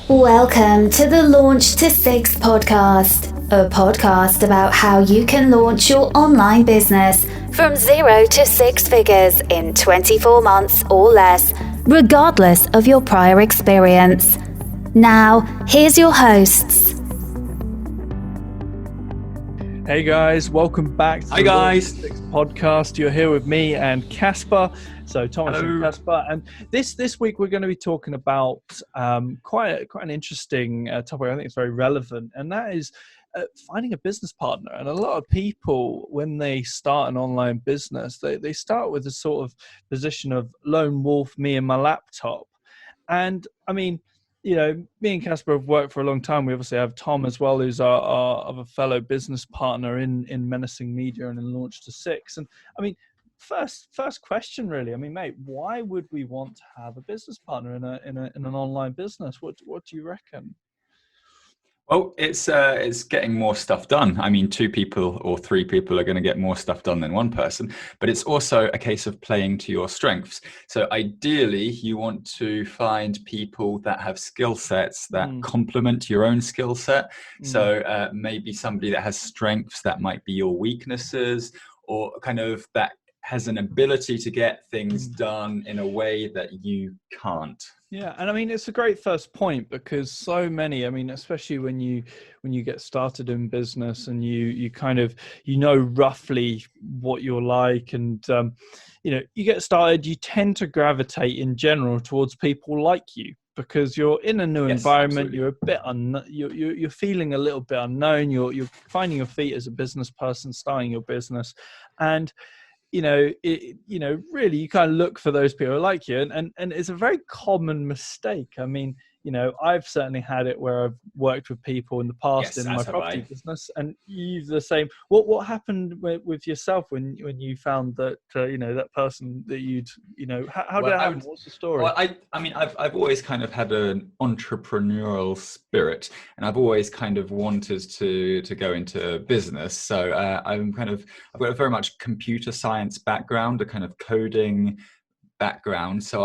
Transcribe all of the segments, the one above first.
Welcome to the Launch to Six podcast, a podcast about how you can launch your online business from 0 to 6 figures in 24 months or less, regardless of your prior experience. Now, here's your hosts. Hey guys, welcome back to the Launch to Six podcast. You're here with me and Casper. So Thomas Hello. And Casper, and this week we're going to be talking about quite an interesting topic. I think it's very relevant, and that is finding a business partner. And a lot of people, when they start an online business, they start with a sort of position of lone wolf, me and my laptop. And I mean, you know, me and Casper have worked for a long time. We obviously have Tom as well, who's our other fellow business partner in Menacing Media and in Launch to Six. And I mean, first question really, I mean, mate, why would we want to have a business partner in an online business? What do you reckon? Well, it's getting more stuff done. I mean, 2 people or 3 people are going to get more stuff done than 1 person, but it's also a case of playing to your strengths. So ideally, you want to find people that have skill sets that complement your own skill set. So maybe somebody that has strengths that might be your weaknesses, or kind of that has an ability to get things done in a way that you can't. Yeah, and I mean, it's a great first point, because so many, I mean, especially when you get started in business and you kind of, you know, roughly what you're like, and you know, you get started, you tend to gravitate in general towards people like you, because you're in a new environment. Absolutely. You're a bit you're feeling a little bit unknown. You're finding your feet as a business person, starting your business, and really you kind of look for those people like you, and it's a very common mistake. I mean, you know, I've certainly had it where I've worked with people in the past in my property business, and you've the same. What happened with yourself when you found that that person that you'd how did it happen? What's the story? Well, I mean, I've always kind of had an entrepreneurial spirit, and I've always kind of wanted to go into business. So I've got a very much computer science background, a kind of coding background. So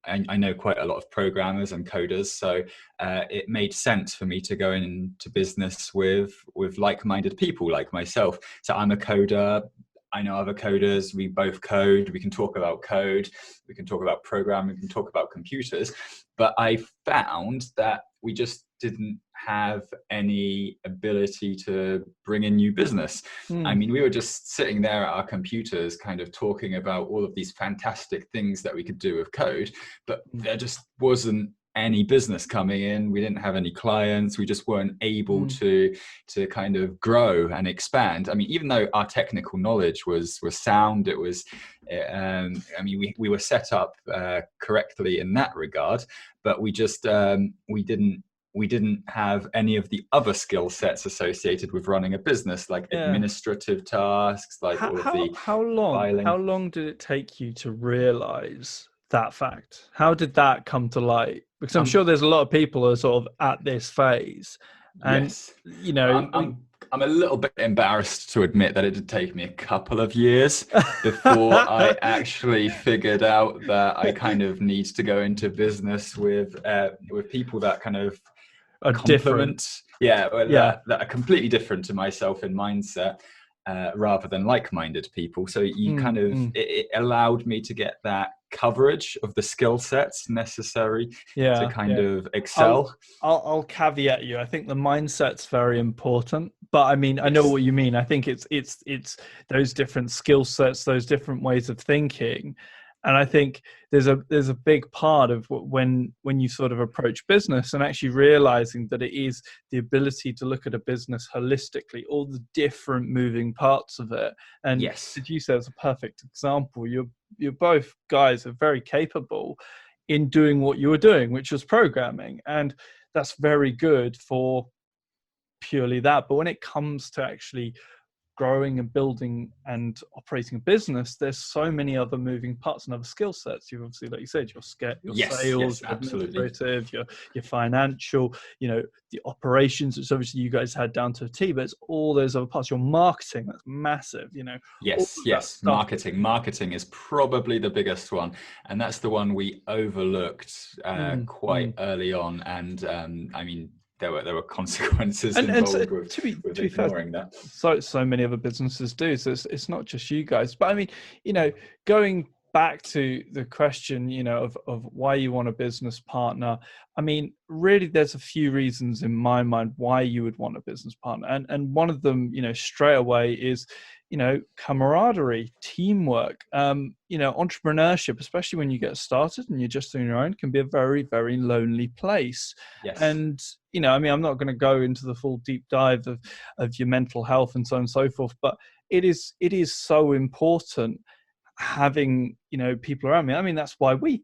I know quite a lot of programmers and coders, so it made sense for me to go into business with like-minded people like myself. So I'm a coder. I know other coders. We both code. We can talk about code. We can talk about programming. We can talk about computers. But I found that we just didn't have any ability to bring in new business. I mean, we were just sitting there at our computers kind of talking about all of these fantastic things that we could do with code, but there just wasn't any business coming in. We didn't have any clients. We just weren't able to kind of grow and expand. I mean, even though our technical knowledge was sound, it was I mean, we were set up correctly in that regard, but we just we didn't have any of the other skill sets associated with running a business, like administrative tasks, like how long did it take you to realize that fact? How did that come to light? Because I'm sure there's a lot of people who are sort of at this phase, and you know, I'm a little bit embarrassed to admit that it did take me a couple of years before I actually figured out that I kind of need to go into business with people that kind of are different. That are completely different to myself in mindset, rather than like-minded people. So you kind of it allowed me to get that coverage of the skill sets necessary to kind of excel. I'll caveat you. I think the mindset's very important, but I mean, I know what you mean. I think it's those different skill sets, those different ways of thinking. And I think there's a big part of when you sort of approach business and actually realizing that it is the ability to look at a business holistically, all the different moving parts of it. And as you said, it's a perfect example. You're both guys are very capable in doing what you were doing, which was programming, and that's very good for purely that. But when it comes to actually growing and building and operating a business, there's so many other moving parts and other skill sets. You've obviously, like you said, your sales, your administrative, your financial, the operations, which obviously you guys had down to a T, but it's all those other parts. Your marketing, that's massive, Yes. Marketing is probably the biggest one, and that's the one we overlooked quite early on. And I mean, there were consequences involved with ignoring that. So many other businesses do. So it's not just you guys. But I mean, going back to the question, of why you want a business partner. I mean, really, there's a few reasons in my mind why you would want a business partner. And one of them, straight away is, camaraderie, teamwork, entrepreneurship, especially when you get started and you're just on your own, can be a very, very lonely place. Yes. And, I mean, I'm not going to go into the full deep dive of your mental health and so on and so forth, but it is so important having, people around me. I mean, that's why we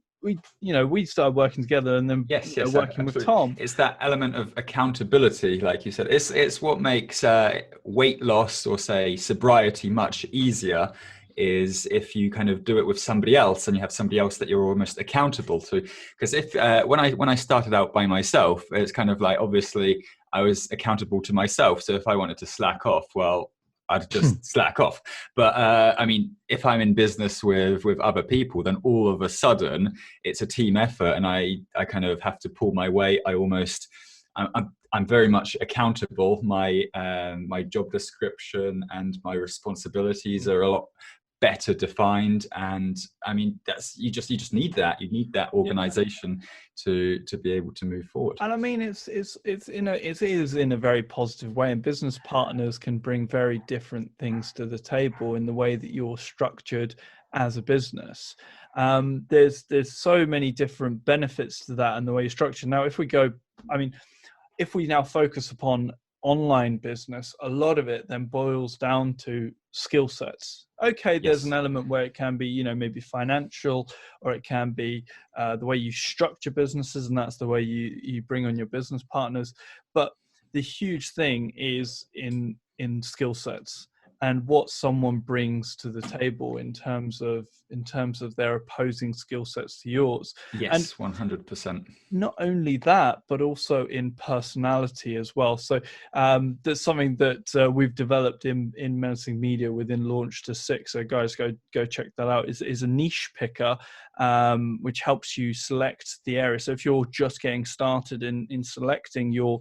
started working together, and then working with Tom. It's that element of accountability, like you said. It's what makes weight loss or say sobriety much easier, is if you kind of do it with somebody else and you have somebody else that you're almost accountable to. Because if when I started out by myself, it's kind of like, obviously I was accountable to myself. So if I wanted to slack off, well, I'd just slack off. But I mean, if I'm in business with other people, then all of a sudden it's a team effort, and I kind of have to pull my weight. I'm very much accountable. My job description and my responsibilities are a lot better defined, and I mean, you just need that. You need that organization to be able to move forward. And I mean, it is in a very positive way, and business partners can bring very different things to the table in the way that you're structured as a business. There's so many different benefits to that and the way you're structured. Now, if we now focus upon online business, a lot of it then boils down to skill sets. Okay, there's an element where it can be, maybe financial, or it can be the way you structure businesses, and that's the way you bring on your business partners. But the huge thing is in skill sets and what someone brings to the table in terms of their opposing skill sets to yours. Yes, and 100%. Not only that, but also in personality as well. So that's something that we've developed in Menacing Media within Launch to Six. So guys, go check that out. Is a niche picker, which helps you select the area. So if you're just getting started in selecting your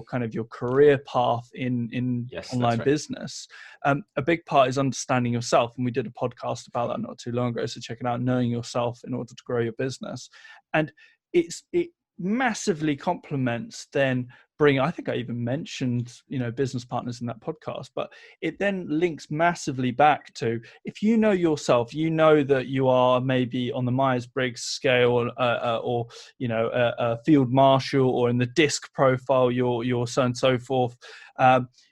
kind of your career path in online business, a big part is understanding yourself. And we did a podcast about that not too long ago. So check it out, knowing yourself in order to grow your business. And it massively complements then I think I even mentioned, business partners in that podcast, but it then links massively back to, if you know yourself, that you are maybe on the Myers-Briggs scale, or a field marshal, or in the DISC profile, you're so and so forth.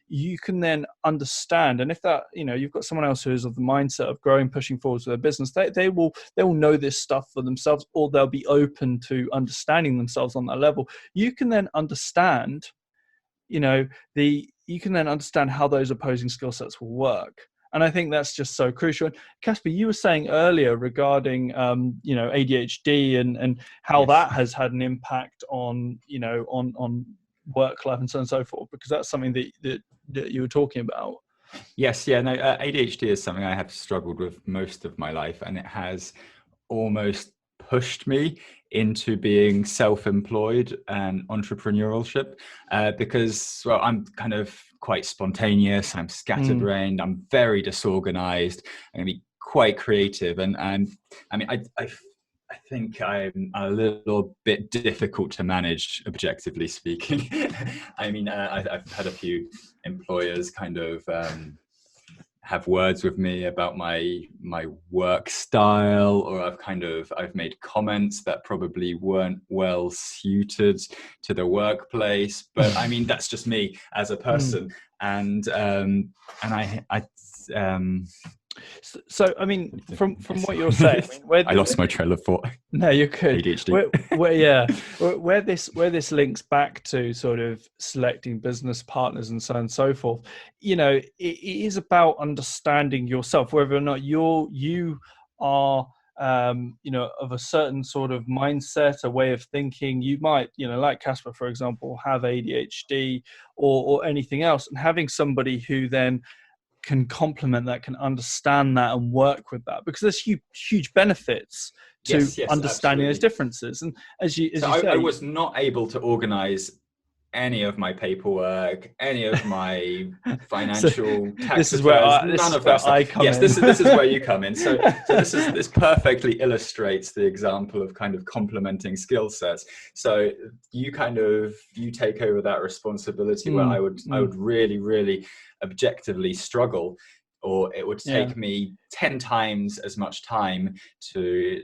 You can then understand, and if that, you've got someone else who is of the mindset of growing, pushing forward with their business, they will know this stuff for themselves, or they'll be open to understanding themselves on that level. You can then understand, you can then understand how those opposing skill sets will work. And I think that's just so crucial. And Casper, you were saying earlier regarding, ADHD and how that has had an impact on, on work life and so on and so forth, because that's something that you were talking about. Yes. Yeah. No, ADHD is something I have struggled with most of my life, and it has almost pushed me into being self-employed and entrepreneurship, because, well, I'm kind of quite spontaneous. I'm scatterbrained. I'm very disorganized. I'm going to be quite creative. And I mean, I think I'm a little bit difficult to manage, objectively speaking. I mean, I've had a few employers kind of have words with me about my work style, or I've made comments that probably weren't well suited to the workplace. But I mean, that's just me as a person, and So, I mean, from what you're saying, I mean, I lost my trail of thought. no, you could. ADHD. Where this links back to sort of selecting business partners and so on and so forth, it is about understanding yourself, whether or not you are of a certain sort of mindset, a way of thinking. You might, like Casper, for example, have ADHD or anything else, and having somebody who then can complement that, can understand that and work with that, because there's huge benefits to understanding absolutely. those differences. And as you say, I was not able to organize any of my paperwork, any of my financial tax this is returns, none of that stuff. Yes, this is where you come in. So this perfectly illustrates the example of kind of complementing skill sets. So you take over that responsibility where I would really objectively struggle, or it would take me 10 times as much time to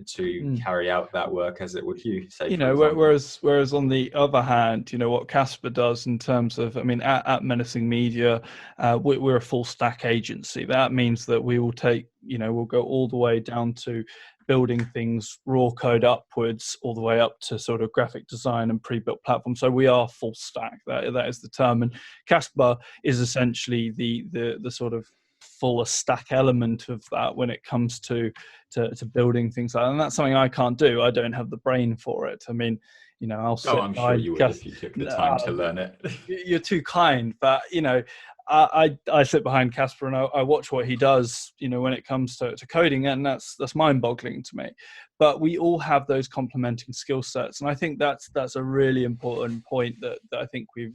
carry out that work as it would you, say. Whereas on the other hand, what Casper does in terms of, I mean, at Menacing Media, we're a full stack agency. That means that we will take, we'll go all the way down to building things raw code upwards, all the way up to sort of graphic design and pre-built platforms. So we are full stack. That is the term. And Casper is essentially the sort of fuller stack element of that when it comes to building things like that. And that's something I can't do. I don't have the brain for it. I mean, I'll sit I'm sure you would if you took the time to learn it. You're too kind, but I sit behind Casper and I watch what he does, when it comes to coding, and that's mind-boggling to me. But we all have those complementing skill sets, and I think that's a really important point that I think we've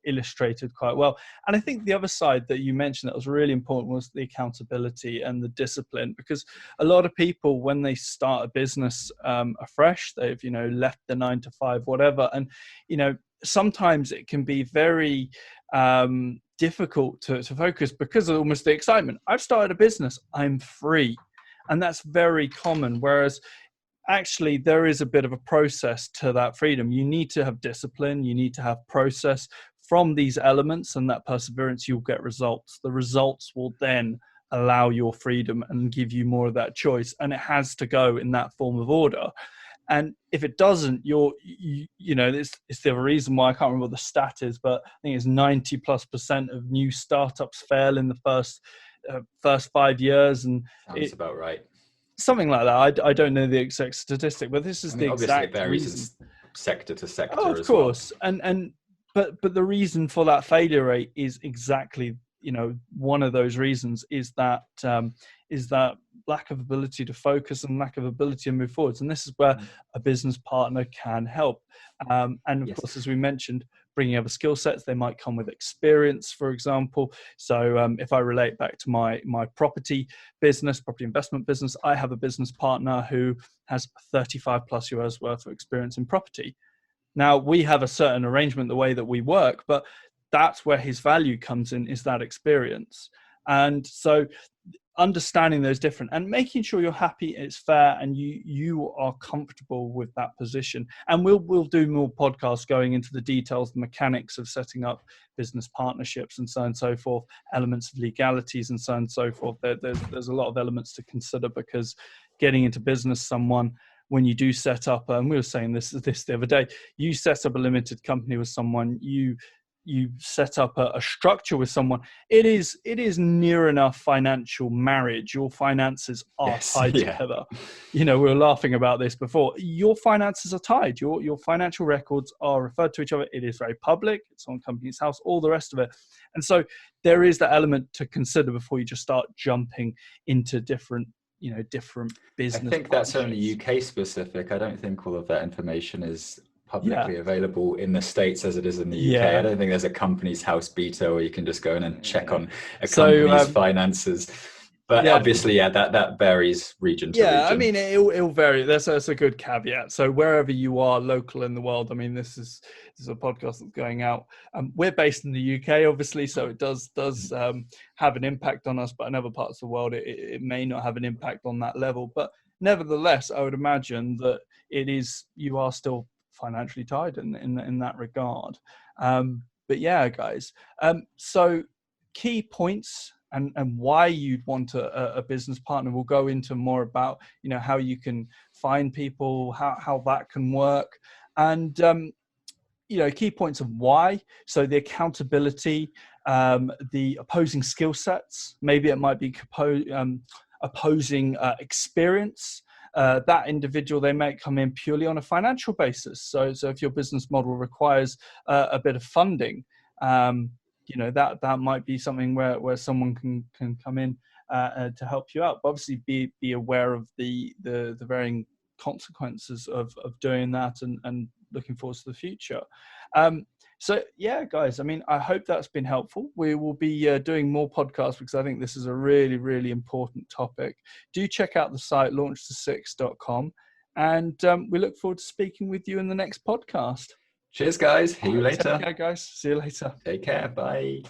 illustrated quite well. And I think the other side that you mentioned that was really important was the accountability and the discipline, because a lot of people, when they start a business afresh, they've left the 9 to 5 whatever, and sometimes it can be very difficult to focus because of almost the excitement. I've started a business, I'm free. And that's very common. Whereas actually there is a bit of a process to that freedom. You need to have discipline. You need to have process. From these elements and that perseverance, you'll get results. The results will then allow your freedom and give you more of that choice. And it has to go in that form of order. And if it doesn't, it's the reason why I can't remember what the stat is, but I think it's 90+% of new startups fail in the first 5 years. And sounds about right. Something like that. I don't know the exact statistic, but this is the exact varies sector to sector. Oh, of course. Well. But the reason for that failure rate is exactly, one of those reasons is that lack of ability to focus and lack of ability to move forwards. And this is where a business partner can help. And of course, as we mentioned, bringing other skill sets, they might come with experience, for example. So if I relate back to my property investment business, I have a business partner who has 35+ years worth of experience in property. Now, we have a certain arrangement, the way that we work, but that's where his value comes in, is that experience. And so understanding those different and making sure you're happy, it's fair, and you are comfortable with that position. And we'll do more podcasts going into the details, the mechanics of setting up business partnerships and so on and so forth, elements of legalities and so on and so forth. There's a lot of elements to consider, because getting into business, when you do set up, and we were saying this the other day, you set up a limited company with someone, you set up a structure with someone, it is near enough financial marriage. Your finances are tied together. We were laughing about this before. Your finances are tied. Your financial records are referred to each other. It is very public. It's on Companies House, all the rest of it. And so there is that element to consider before you just start jumping into different business. I think that's only UK specific. I don't think all of that information is publicly available in the States as it is in the UK. I don't think there's a Companies House beta where you can just go in and check on a company's finances. But obviously, that varies region to region. I mean, it'll vary. That's a good caveat. So wherever you are local in the world, I mean, this is a podcast that's going out. We're based in the UK, obviously, so it does have an impact on us. But in other parts of the world, it may not have an impact on that level. But nevertheless, I would imagine that you are still financially tied in that regard. But yeah, guys. So key points and why you'd want a business partner. We'll go into more about, how you can find people, how that can work, and key points of why. So the accountability, the opposing skill sets. Maybe it might be opposing experience. That individual, they may come in purely on a financial basis. So if your business model requires a bit of funding, that might be something where someone can come in to help you out. But obviously be aware of the varying consequences of doing that, and looking forward to the future. So yeah, guys, I mean, I hope that's been helpful. We will be doing more podcasts because I think this is a really, really important topic. Do check out the site launch2six.com, and we look forward to speaking with you in the next podcast. Cheers, guys. See you later. Take care, guys. See you later. Take care. Bye.